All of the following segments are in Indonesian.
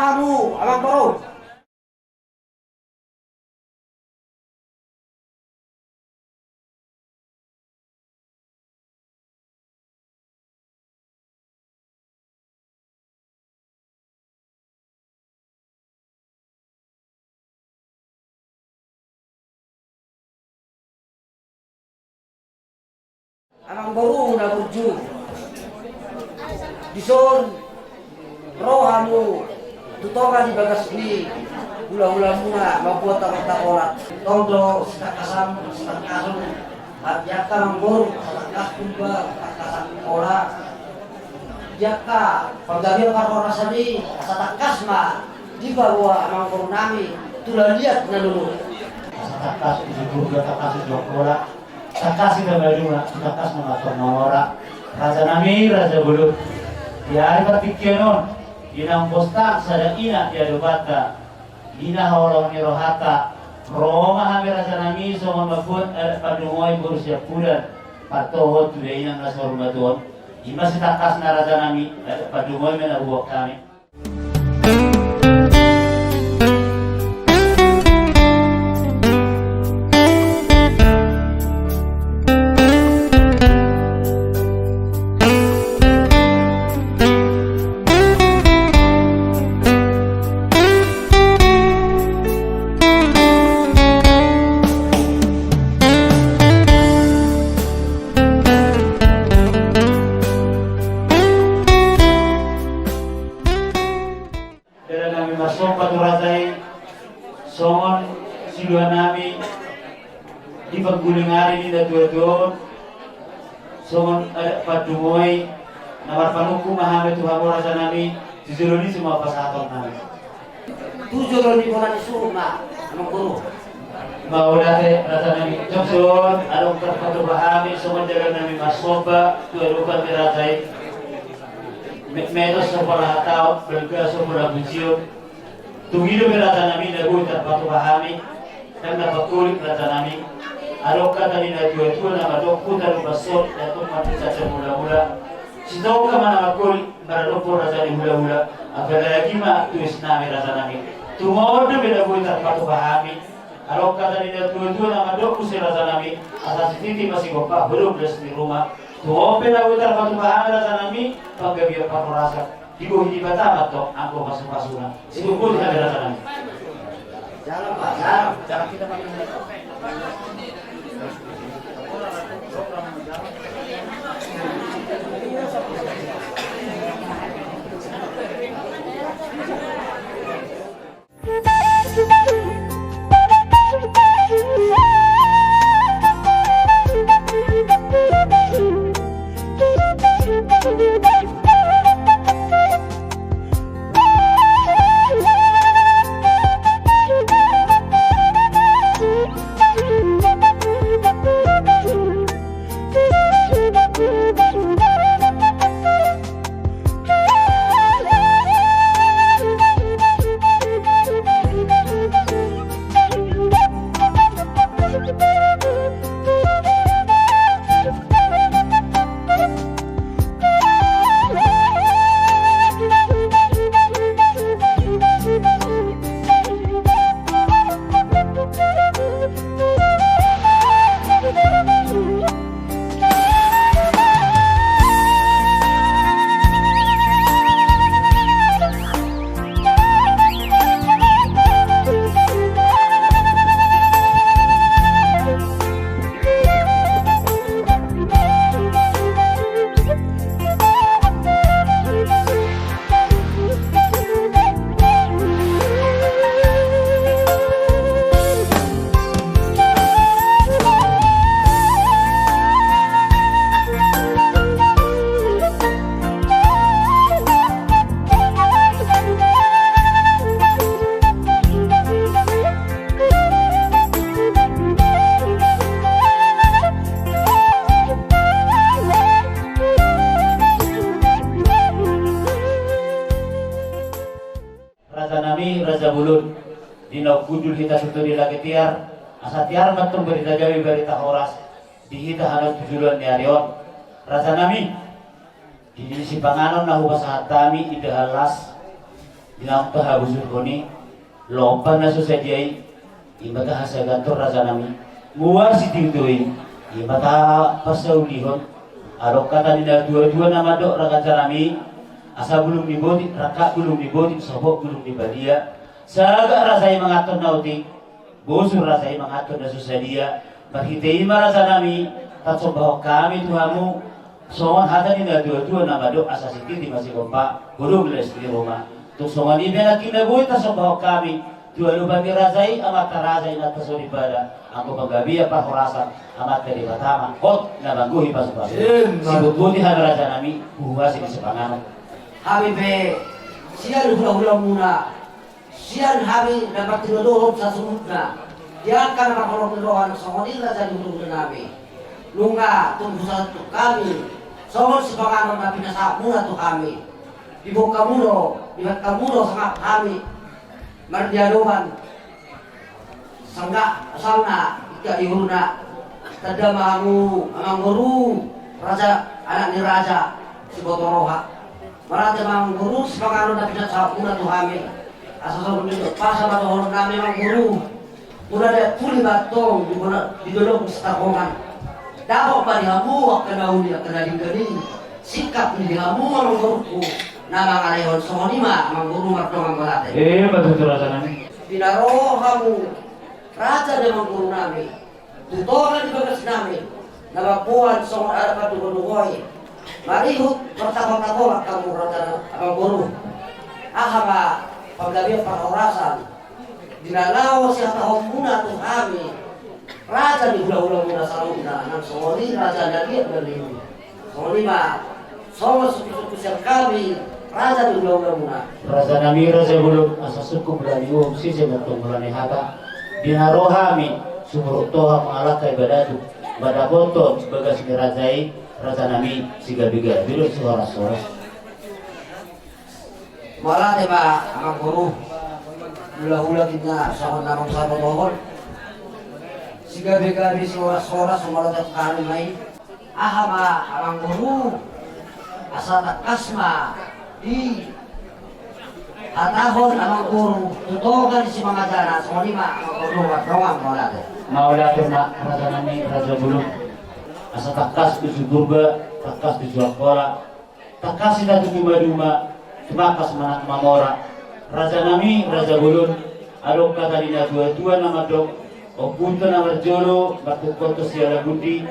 Rohamu Amang Baru. Amang Baru na burju. Dison Rohamu tutokan bagas ni hula-hula muna mabuat takolat tondo kasam kasam jaka manggur kas kumba kasam ora jaka paggabi karo rasani satakas ma di bawah Amang Baru nami tulah lihat na dulu satakas ibu takas jokola takas ida baduna takas mengatur nomora raja nami raja bulu ya hari patikkenon inang postak sada ina dia dubata ina hawalong ni rohata roma hami raja nami somon mafun padungoy burusya pudan patohot tuda inang nasor batuon ima sitakas na raja nami padungoy menabuok kami. Songon siluan nami di pagguling hari ni datuaton songon padumoy nawar panuku mahame Tuhan rasa nami jujuroni semua pasaton nami tujuroni bola di suma Amang Baru mau date rasa nami jokson adong terpatu bahami songon jaga nami masoba tuarupan beratai medos sekolah atau belga sekolah buciun tungido berata nami na buta patu bahami dan na pakulit berata nami aloka tadi na tua na madokku taru basot na tum matisa mula-mula sitaw ka mana makul baradokku rasa ni hula-hula apalagi lagi ma tuis nami rasa nami tumodo beda buta patu bahami aloka tadi na tua na madokku si rasa nami asas titi masih gopa belum di rumah tuo beda buta patu bahami rasa nami paggabi patu rasa Ibu hindi bata to ako masuk-masukan. Siguro kita berasa nami. Jangan Pak, jangan kita panggil. Raja Bulun dina gudul hita suturi lagi tiar asa tiar matung berita jawi berita horas di hita hanut tujuan ni arion Raja nami di si panganon nahu basahat kami ide halas Dinang pahabusur ko ni lompan na susadyay imata hasagantor raja nami muar si tingtuin imata pasaulihon arok kata nila dua-dua nama dok raga nami asa belum dibodik raka belum dibodik sobok belum dibadia saga rasai mengatur nautik bosur rasai mengatur na susadia berhitai marasa nami tak sombah kami Tuhamu songon hata nila dua-dua nama dok asa sikiti masih kompak guru beles di rumah tuk songon ibe na kinabuhi tak sombah kami dua lupa mirazai amat tarazai na tasuri pada aku paggabiya pa horasan amat dari batama kot na bangguhi pa sa sibuk buti han raja nami buhasi di sepanganan Kami be siyan hula-hula muna siyan kami dapat tinulungan sa sunod na diyan ka na makulong-kulungan sa kanila sa lulungan namin lunga tunggu sa kami songon si panganon na pinasak muna to kami ibog kamuno ibat kamuno sa kami mardialuman sangga asalna ika ihuna tada mamu amang guru raja anak ni raja si Botoroha marati amang guru si panganon na pinasak muna to kami asasal nito pasa ba to kami amang guru muna de puli batong di dolong sa takongan dapat pa niya muwak ka na uli ka na rin sikap niya muwak ang grupo na mga leon so lima mga guru martong ang balate betul raja nami pinaroha mo raja na mga guru namin tutokan di bagas namin na magbuwan sa mga arapat dugo-dugoy marihot martakot-takot ang raja na mga guru aha ba paglabi ang pangurasan dinalaw siya tahong muna itong kami raja di hula-hula muna sa luna ng songoli raja nagiyat na rin songoli ba songol suki-suki siya kami raja di hula-hula muna raja nami raja bulog asa suku belani si jabatong belani hata dinarohami sumuruk toha mengalak kay badatu badaboton bagas ni rajai raja nami siga-biga bilog suara-suara malah diba ang guru hula-hula kita sa kanamang sa patohon sigabi-gabi suara-suara sumalagat kami may ahama ang guru asa takasma di atahon ang guru tutokan si mga dana sa lima ang guru at rawang malate maulate na raja nami raja bulog asa takas tujuh durga takas tujuh akora takas ina tujuh maduma tumakas manak mamora raja nami raja bulog alok kata dina dua-dua nama dok Opunta na barjolo, batukoto siya lagundi.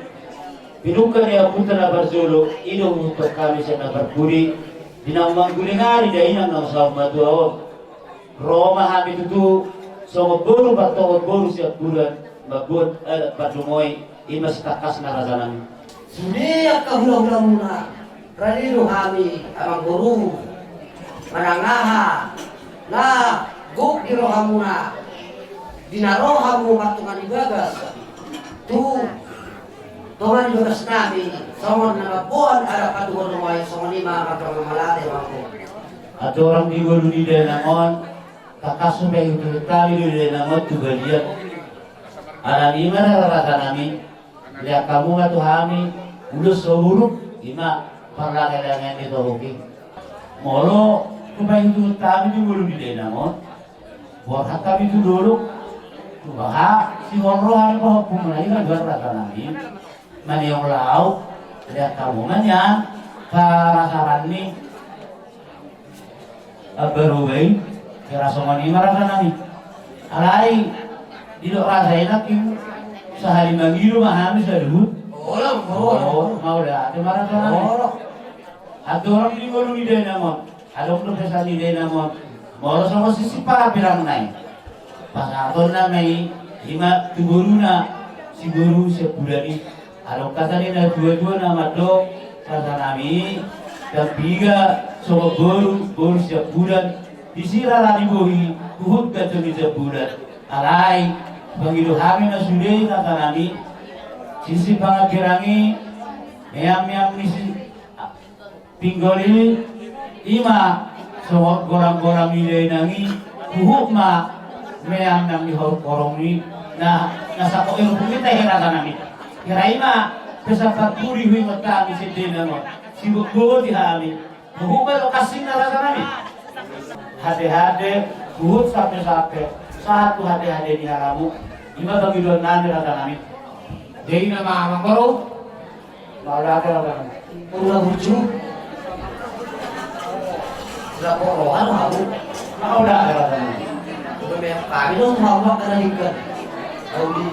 Pinuka niya opunta na barjolo, inong untuk kami siya na barburi. Dinamang gulingari da inang na usawang maduawag. Roma hami tutu, so magburo bato siya bulan, magbun, padumoy, imas takas na raja namin. Suniyak ka hula-hula muna, ralilo kami ang guru, manangaha, na gukiro ka muna, dinaroha mo matungan ibagas tungan ibagas namin songon na mabuhan ala paduan lumay songon lima magpamamalate wako at orang di walu di denamon kakasumay itu kami di denamon tu baliat ala lima na rata namin lihat kamu ngatu hami ulus seluruh lima parlakelangan itu hoki molo kumay itu kami di walu di denamon buat kami itu dulu baha si honrohan ko pumulay na dua rata namin mani yung lao lihat kamu man karasaran ni aberuway kira somani marasa namin alay dilo rasay na kim sa halimangilo mahami sa luhut mau dah ate marasa namin at dorang di walu ni denamon alok no pesa ni denamon moro sama sisi para bilang naik pasapon na may lima tuguru na siguro sa bulani alok kata nila dua-dua na madok sa nami dan biga so boru sa bulan disira lani bohi tuhut kato ni sa bulan alay pangilu kami na suday kata nami sisi pangakirangi meyam nisi pinggoli ima so gorang-gorang nilay nangi tuhut ma meyang nang dihorok korong ni na nasa ko ero kita hirakan namin hiray ma pesapat puri hui kami si dinamo sibuk di kami buhubal kasing na rasa namin Hati-hati, buhut sampai-sampai satu hati-hati di halamu. Ima bagi dua nanti rasa kami. Jadi nama Amang Baru. Maula rasa. Ulah lucu. Ulah porohan kamu. Maula rasa kami. Udah banyak kali dong mama kena ikan. Audi.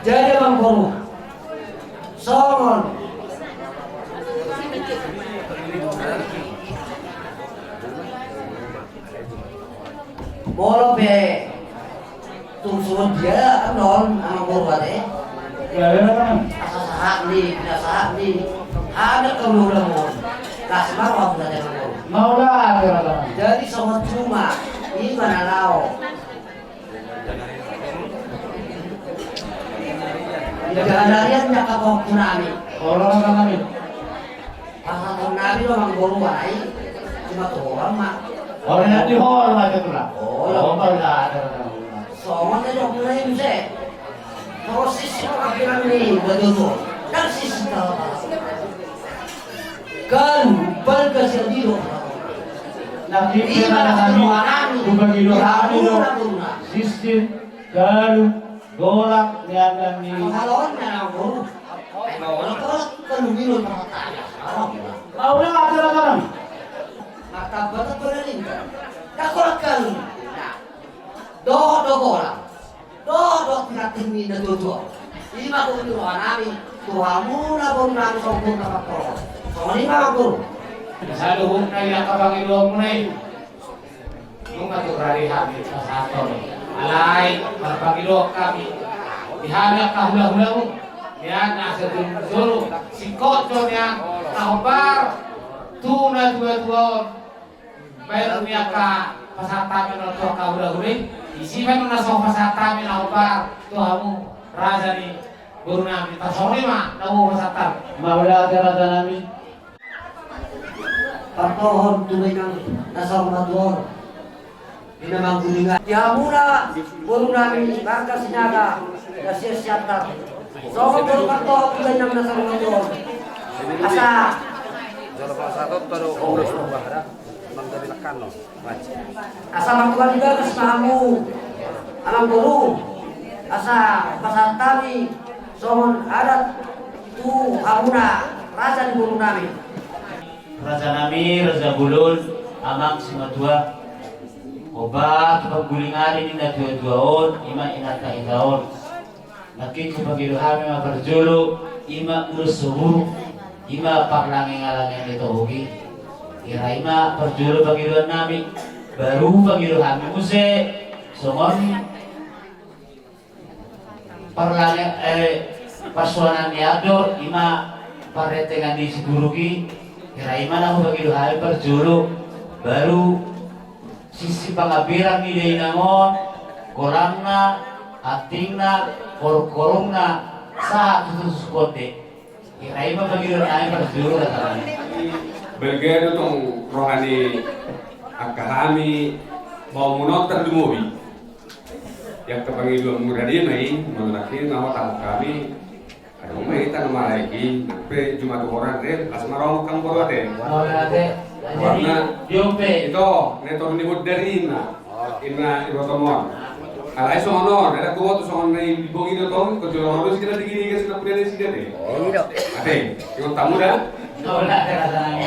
Jadi bang Boru. Songon. Molo be. Tungsuan dia non ama Boru ade. Ya, kan? Sahak ni. Ada keluar mon. Kasih mau sudah dengan Boru. Maula rasa kami. Jadi sama cuma ini mana lau. Jangan nyaka kau kunami. Orang kami. Pasal kunami lo mang Boru wae. Cuma tuh orang mak. Orang nanti hormat itu lah. Oh, maula rasa kami. Soalnya dok mulai mse. Kalau sisi orang ni betul. Dan sisi tahu. Kan berkas yang di Nakikita na kami, bumagilo kami no, sistem, galu, golak, niyagan ni... Pangalawan na lang Boru. Ay, mawala ka kalumilo ng mga tayo. Maula ka talaga kami. Matabatat ko na rin ka. Kakulat ka rin. Doho ko lang. Doho tinatingin na dodo. Lima ko tinuha namin. Tuha muna Boru namin sa hukum na kaporo. So, lima Boru. Sa luhong na ilang kapangilo mo na yun. Nung naturari hati sa sato. Alay, kapangilo kami. Dihanap ka hula-hula mo. Yan, nasa dulong. Si Kocho niya, kahubar. Tuna dua-duaon. Mayroon niya ka pasatamin na ito ka hula-huli. Isipan mo na sa pasatamin na kahubar. Tuha mo, raja ni guru namin. Pasori ma, namu pasatan. Maula ka rasa namin. Pagtohon tuloy ng nasa rumah doon. Pinamang gulingan. Diha muna, Boru namin, barka sinaga, nasiyasyatak. So, kung pagtohon tuloy ng nasa rumah doon. Asa, asa magkualiga kas mahamu, amang Boru. Asa pasatami, sohon adat tu hamuna, raja di Boru namin. Raja nami, Raja Bulun, amang simatua. Obat, paggulingan ini na dua-duaon, ima inat-itaon. Nakik pagilo kami maperjulu, ima urusuhu, ima paklangeng-alangeng ito hugi. Kira ima perjulu pagiluan nami, baru pagilo kami muse, sumon parlangeng pasuanan niador, ima paretengan di sigurugi. Kira iman ako pagilo kami perjulu, baru sisi pangabirang ide namon, kolang na, ating na, korong na, sa tutus kote. Kira iman pagilo kami perjulu na tayo. Belgero tong rohani akahami mau menonton di movie yang kepanggil muda dia mai mengenai nama tamu kami ada umai kita nama lagi sampai cuma 2 orang deh asmara kamu baru ada Maula ate, warna diompe. itu neto nimut dari ina irotomon alai sono ada kuat sono nai bongi itu tong kejualan harus kita digini guys nak punya sih deh ade yang tamu dah Maula ate rasa nami.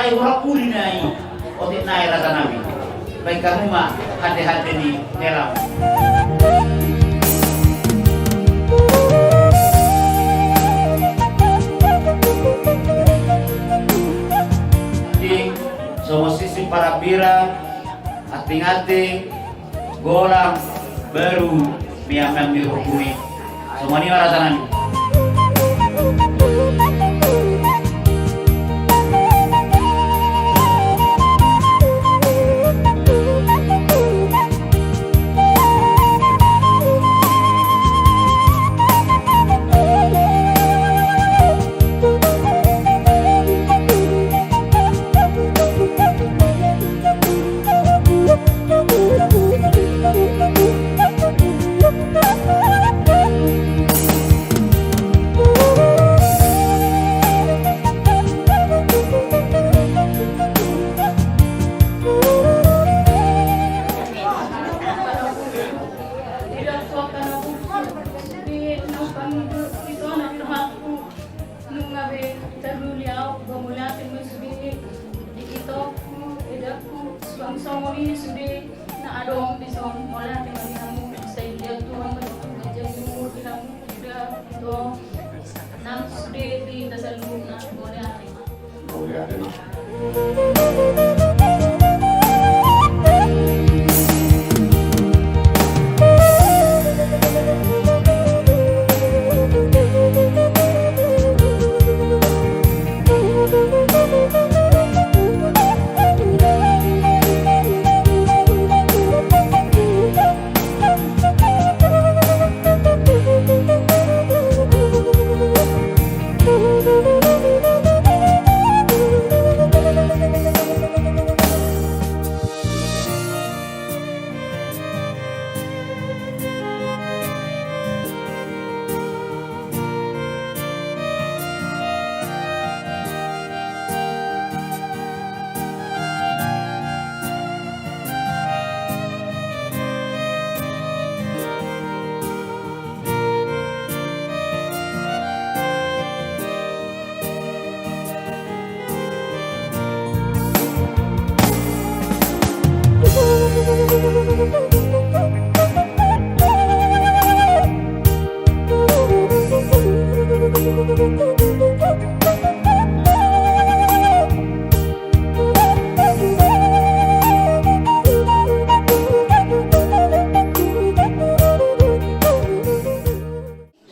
ay orang uli nai otik nai rasa nabi baik kamu mah hati-hati di dalam semua sisi para bira ating-ating golang baru biarkan dihukumi semua ini rasa nabi.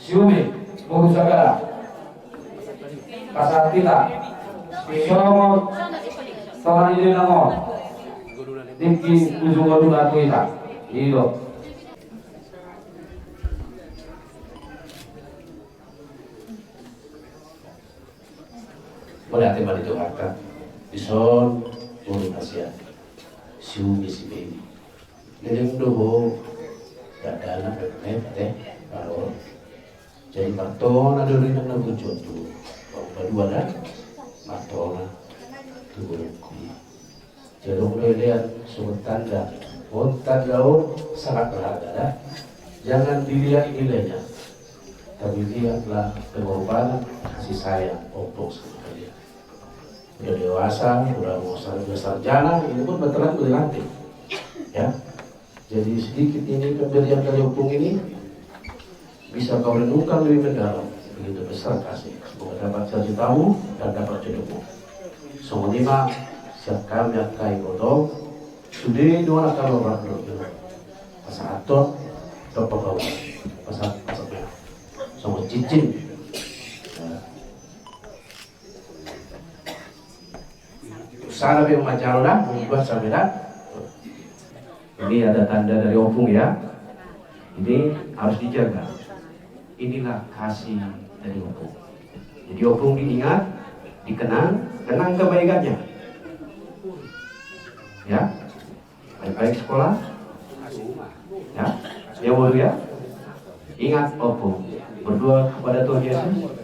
Siumi, Bogusagara, Pasatila, Somot, Toranide Namo, Diki Ujungodu Atuita, Ido. Boleh hati balik Jakarta, Bison, Bulu Asia, Siumi si baby. Jadi doho, ada anak teh, kalau jadi partona dulu yang nak bujuk tu, kalau berdua dah, partona tu berukui. Jadi boleh lihat surat tanda, tanda sangat berharga dah. Jangan dilihat nilainya, tapi lihatlah pengorbanan kasih sayang untuk sekalian. Udah dewasa, udah mau sarjana, ini pun betulan berlatih, ya. Jadi sedikit ini pemberian dari opung ini bisa kau renungkan lebih mendalam, begitu besar kasih. Semoga dapat jadi tahu dan dapat jodohmu. Semua lima siap kami akai kodok. Sudah dua kalau rakyat pasal atur, dapat kau pasal merah. Semua cicin. Sana yang macam lah, mengubah sampai dah. Ini ada tanda dari opung ya. Ini harus dijaga. Inilah kasih dari opung. Jadi opung diingat, dikenang, kenang kebaikannya. Ya, baik-baik sekolah. Ya, ya bodoh ya. Ingat opung, berdoa kepada Tuhan Yesus,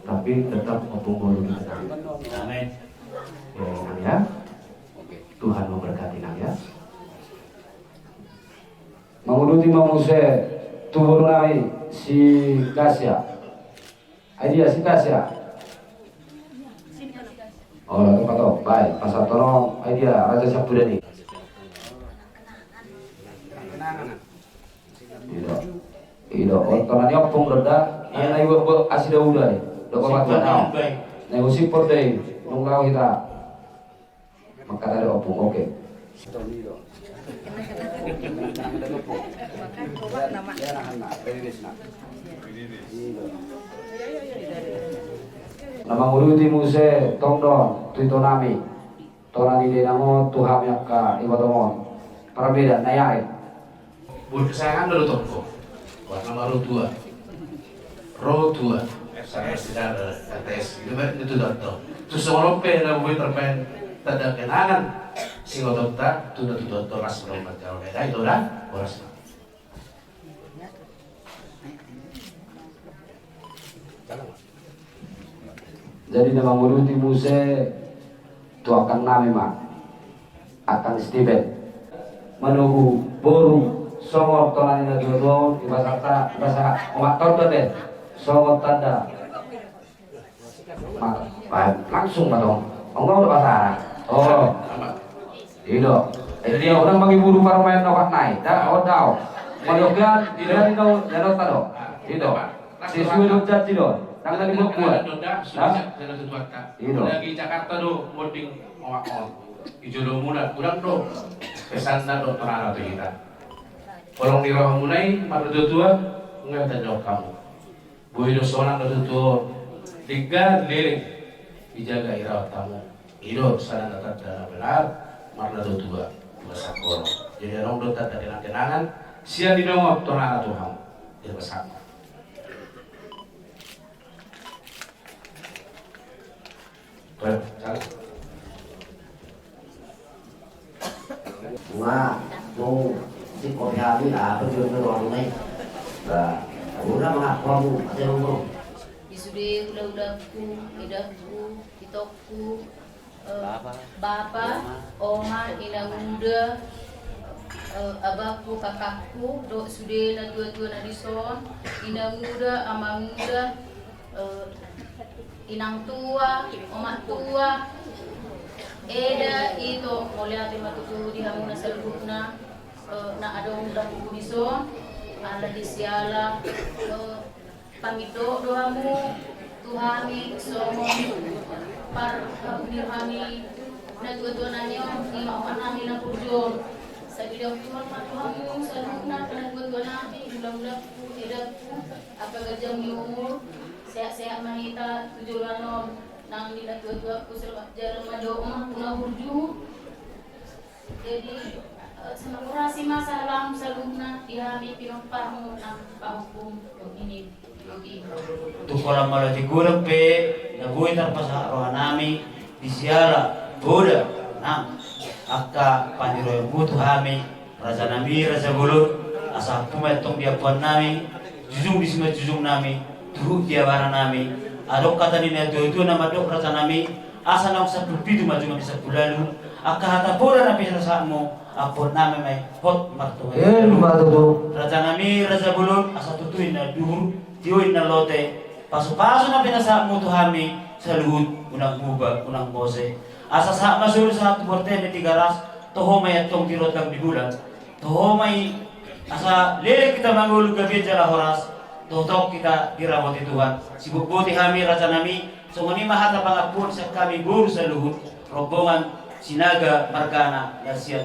tapi tetap opung bodoh dikenang. Amin. Ya, Tuhan memberkati ya. Menguruti menguse tubuh nami si Kasya. Idea si Kasya. Oh, tempat to. Baik, pasal tolong idea Raja Sabudani. Ido, otolannya opung reda, ana ibu asida udah, doko matuan. Negosi porde, nunggu kita. Maka dari opung, oke. Nama guru di muse tongdon tuitonami torani de namo tuham yakka ibadomon perbedaan nayai Buat kesayangan dulu toko. Buat nama roh tua. Saya sudah ada tes itu dokter. Terus orang pena buat terpen tidak kenangan. Singo dokter tuh dokter las belum baca oleh itu dah boras. jadi nama guru di muse tu akan nami mak akan Steven menunggu boru songor torani lagi odon di bahasa omak tonton deh songor tanda langsung dong enggak udah bahasa oh itu dia orang bagi buru para main nokat naik dah odau malukan dari itu jangan tado itu siswi dokter itu nang tadi mau buat itu lagi Jakarta do boarding awak ijodoh muda kurang do pesan na do terang atau kita kolong di roh mulai pada tua nggak ada kamu boleh do seorang do tua tiga lirik dijaga irawat tamu hidup sana tetap dana benar marna do tua besakor jadi orang do tak ada kenangan siang di dongok terang atau kamu dia bersama Nga, nung si Kopiabi, perjuangan orang lain. Nah, udah mengakuamu, ada umur. Isude udah-udahku, idahku, itokku, bapa, oma, ina muda, abahku, kakakku, dok sude na tua-tua na dison, ina muda, ama muda, inang tua, omak tua, eda itu mulai ati matutu di hamuna selbutna na ada udah dison, ala disiala pamito doamu Tuhani somon par nirhami na tua-tua nanyo ima manami na purjon sa bilang tuhan matuhamu saluna na tua-tua nami ulang-ulangku edakku apa gajang ni umur sehat-sehat mahita tujuan non nang nila tua-tua ku selamat jalan madoa punah hurju jadi sama kurasi masalah saluna dihami pinompamu nang pahukum ini yogi Tukora malati gurang pe nabuhi tarpasa rohanami disiara Buddha nang akka pandiroy butuh hami raja nami raja bulur asa pumetong dia puan nami jujung bisma jujung nami tuh dia barang nami adok kata ni itu nama dok raja nami asa nang sa pitu maju nami sa bulalu akka hata Buddha napi sa samu apun nami may hot marto raja nami raja bulur asa tutuin na duhur tiuin na lote pasu-pasu na pinasa mo tuhami sa luhud unang muba unang bose asa sa masuro sa tuborte ni tigaras toho may atong tirot lang dibulan toho may asa lele kita mangulog gabi jala horas totok kita dirawat Tuhan sibuk buti kami raja nami so ngani mahata pangapun sa kami guru sa luhud rombongan sinaga margana yasian